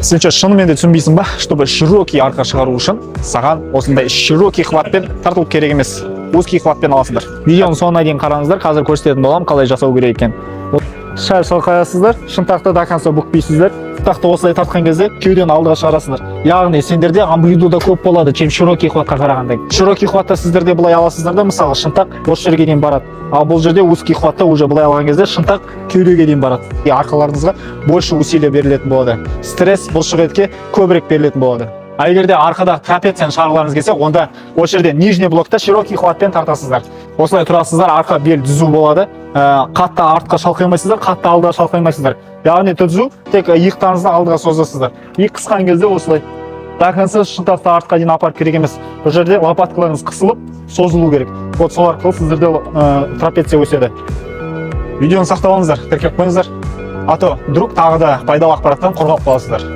Сен что, шынымен де түсінбейсің ба, чтобы широкий арқа шығару үшін саған осындай широкий хватпен тартылып керек емес, узкий хватпен аласыңдар. Видеоның соңына дейін қараңыздар, қазір көрсететін боламын қалай жасау керек екен. Шайып сал қоясыздар, шынтақты до конца бүкпейсіздер. Шынтақты осылай тартқан кезде кеудені алдыға шығарасыздар. Яғни сендерде амплитуда көп болады, чем широкий хватқа қарағанда. Широкий хватта сіздерде былай аласыздар да, мысалы шынтақ осы жерге дейін барады. Ал бұл жерде узкий хватта уже былай алған кезде шынтақ кеудеге дейін барады. Арқаларыңызға больше усилие берілетін болады. Стресс бұлшықетке көбірек берілетін болады. А егерде арқада трапецияны шығарғыларыңыз келсе, онда осы жерде нижний блокта широкий хватпен тартасыздар. Осылай тұрасыздар, арқа бел түзу болады. Қатты артқа шалқаймайсыздар, қатты алдыға шалқаймайсыздар. Яғни түзу, тек иықтарыңызды алдыға созасыздар. Иық қысқан кезде осылай. До конца шынтақты артқа дейін апарып керек емес. Бұл жерде лопаткаларыңыз қысылып, созылу керек. Вот сол арқылы сіздерде трапеция өседі. Видеоны сақтап алыңыздар, тіркеп қойыңыздар. А то вдруг тағы да пайдалы ақпараттан қорғап қаласыздар.